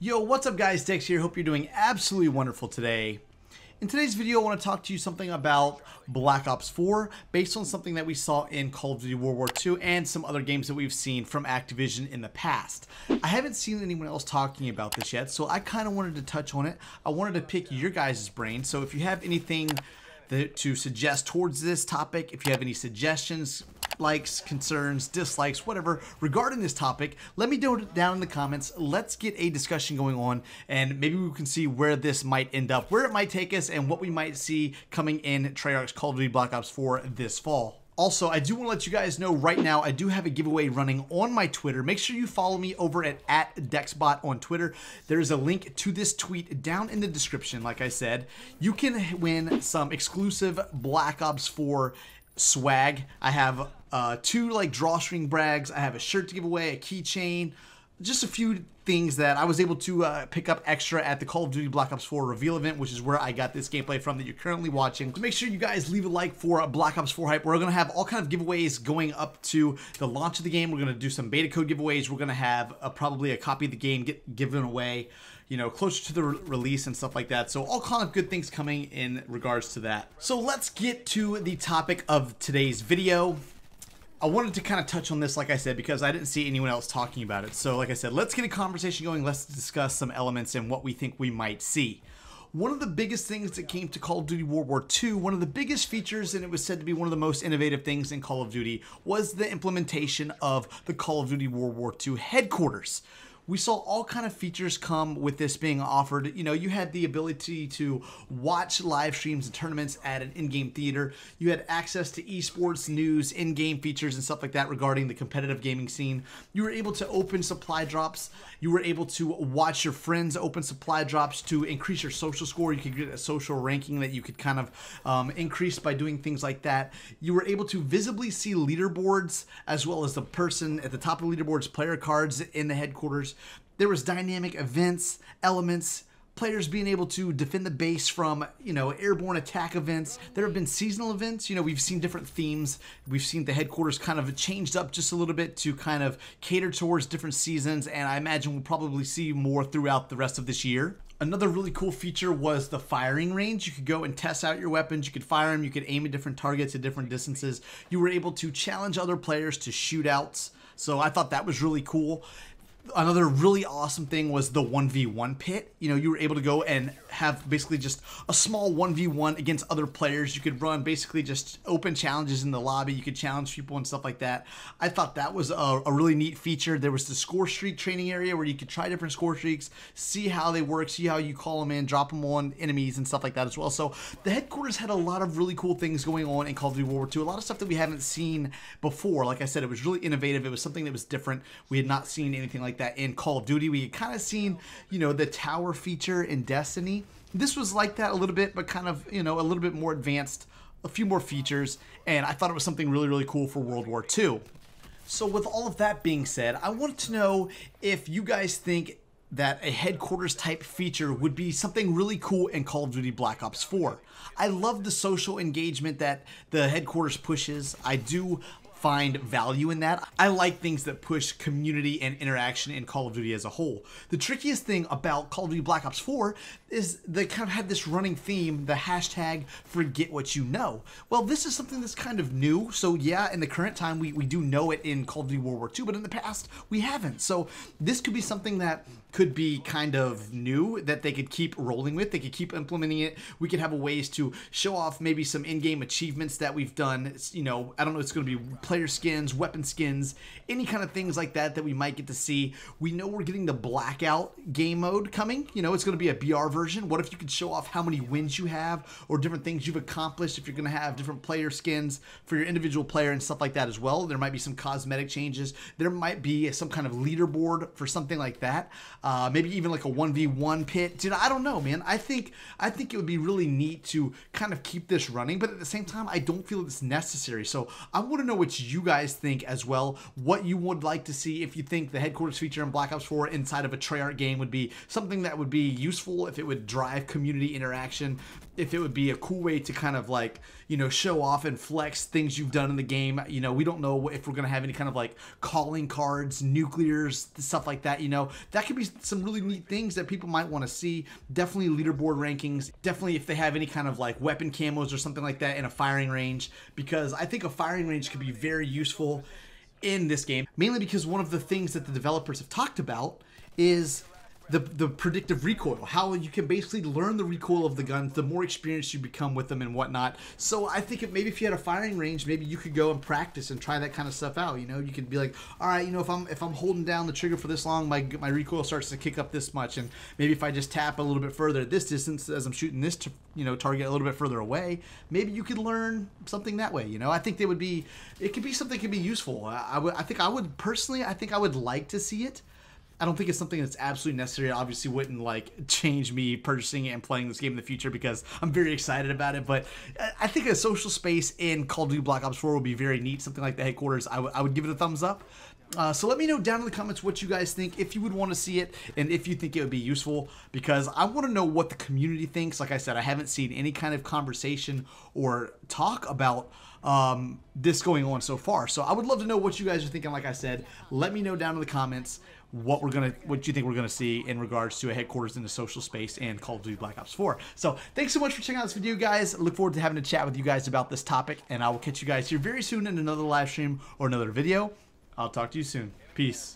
Yo, what's up guys, Dex here. Hope you're doing absolutely wonderful today. In today's video, I want to talk to you something about Black Ops 4 based on something that we saw in Call of Duty World War II and some other games that we've seen from Activision in the past. I haven't seen anyone else talking about this yet, so I kind of wanted to touch on it. I wanted to pick your guys' brain, so if you have anything to suggest towards this topic, if you have any suggestions, likes, concerns, dislikes, whatever regarding this topic, let me know down in the comments. Let's get a discussion going on, and maybe we can see where this might end up, where it might take us, and what we might see coming in Treyarch's Call of Duty Black Ops 4 this fall. Also, I do want to let you guys know right now, I do have a giveaway running on my Twitter. Make sure you follow me over at @DexBot on Twitter. There's a link to this tweet down in the description. Like I said, you can win some exclusive Black Ops 4 swag. I have two drawstring brags. I have a shirt to give away, a keychain, just a few things that I was able to pick up extra at the Call of Duty Black Ops 4 reveal event, which is where I got this gameplay from that you're currently watching. So make sure you guys leave a like for Black Ops 4 hype. We're going to have all kind of giveaways going up to the launch of the game. We're going to do some beta code giveaways. We're going to have probably a copy of the game get given away, you know, closer to the release and stuff like that. So all kind of good things coming in regards to that. So let's get to the topic of today's video. I wanted to kind of touch on this, like I said, because I didn't see anyone else talking about it. So like I said, let's get a conversation going. Let's discuss some elements and what we think we might see. One of the biggest things that came to Call of Duty World War II, one of the biggest features, and it was said to be one of the most innovative things in Call of Duty, was the implementation of the Call of Duty World War II headquarters. We saw all kind of features come with this being offered. You know, you had the ability to watch live streams and tournaments at an in-game theater. You had access to esports news, in-game features, and stuff like that regarding the competitive gaming scene. You were able to open supply drops. You were able to watch your friends open supply drops to increase your social score. You could get a social ranking that you could kind of increase by doing things like that. You were able to visibly see leaderboards, as well as the person at the top of the leaderboards, player cards in the headquarters. There was dynamic events, elements, players being able to defend the base from, you know, airborne attack events. There have been seasonal events. You know, we've seen different themes. We've seen the headquarters kind of changed up just a little bit to kind of cater towards different seasons, and I imagine we'll probably see more throughout the rest of this year. Another really cool feature was the firing range. You could go and test out your weapons. You could fire them. You could aim at different targets at different distances. You were able to challenge other players to shootouts. So I thought that was really cool. Another really awesome thing was the 1v1 pit. You know, you were able to go and have basically just a small 1v1 against other players. You could run basically just open challenges in the lobby. You could challenge people and stuff like that. I thought that was a really neat feature. There was the score streak training area where you could try different score streaks, see how they work, see how you call them in, drop them on enemies and stuff like that as well. So the headquarters had a lot of really cool things going on in Call of Duty World War II. A lot of stuff that we haven't seen before. Like I said, it was really innovative. It was something that was different. We had not seen anything like that in Call of Duty. We had kind of seen, you know, the tower feature in Destiny. This was like that a little bit, but kind of, you know, a little bit more advanced, a few more features, and I thought it was something really, really cool for World War II. So with all of that being said, I wanted to know if you guys think that a headquarters type feature would be something really cool in Call of Duty Black Ops 4. I love the social engagement that the headquarters pushes. I do find value in that. I like things that push community and interaction in Call of Duty as a whole. The trickiest thing about Call of Duty Black Ops 4 is they kind of had this running theme, the hashtag forget what you know. Well, this is something that's kind of new. So yeah, in the current time, we do know it in Call of Duty World War II, but in the past, we haven't. So this could be something that could be kind of new that they could keep rolling with. They could keep implementing it. We could have a ways to show off maybe some in-game achievements that we've done. It's, you know, I don't know, it's going to be player skins, weapon skins, any kind of things like that that we might get to see. We know we're getting the Blackout game mode coming. You know, it's going to be a BR version. What if you could show off how many wins you have or different things you've accomplished if you're going to have different player skins for your individual player and stuff like that as well. There might be some cosmetic changes. There might be some kind of leaderboard for something like that. Maybe even like a 1v1 pit. Dude, I don't know, man. I think it would be really neat to kind of keep this running, but at the same time, I don't feel it's necessary. So I want to know what you guys think as well, what you would like to see, if you think the headquarters feature in Black Ops 4 inside of a Treyarch game would be something that would be useful, if it would drive community interaction, if it would be a cool way to kind of like, you know, show off and flex things you've done in the game. You know, we don't know if we're going to have any kind of like calling cards, nuclears, stuff like that. You know, that could be some really neat things that people might want to see. Definitely leaderboard rankings. Definitely if they have any kind of like weapon camos or something like that in a firing range, because I think a firing range could be very useful in this game, mainly because one of the things that the developers have talked about is the predictive recoil, how you can basically learn the recoil of the guns the more experienced you become with them and whatnot. So I think maybe if you had a firing range, maybe you could go and practice and try that kind of stuff out. You know, you could be like, all right, you know, if I'm holding down the trigger for this long, my recoil starts to kick up this much, and maybe if I just tap a little bit further at this distance as I'm shooting this target a little bit further away, maybe you could learn something that way. You know, I think it could be something that could be useful. I think I would like to see it. I don't think it's something that's absolutely necessary. It obviously wouldn't like change me purchasing it and playing this game in the future, because I'm very excited about it. But I think a social space in Call of Duty Black Ops 4 would be very neat. Something like the headquarters, I would give it a thumbs up. So let me know down in the comments what you guys think, if you would want to see it, and if you think it would be useful, because I want to know what the community thinks. Like I said, I haven't seen any kind of conversation or talk about this going on so far. So I would love to know what you guys are thinking. Like I said, let me know down in the comments what you think we're gonna see in regards to a headquarters in the social space and Call of Duty Black Ops 4. So thanks so much for checking out this video, guys. I look forward to having a chat with you guys about this topic, and I will catch you guys here very soon in another live stream or another video. I'll talk to you soon. Peace.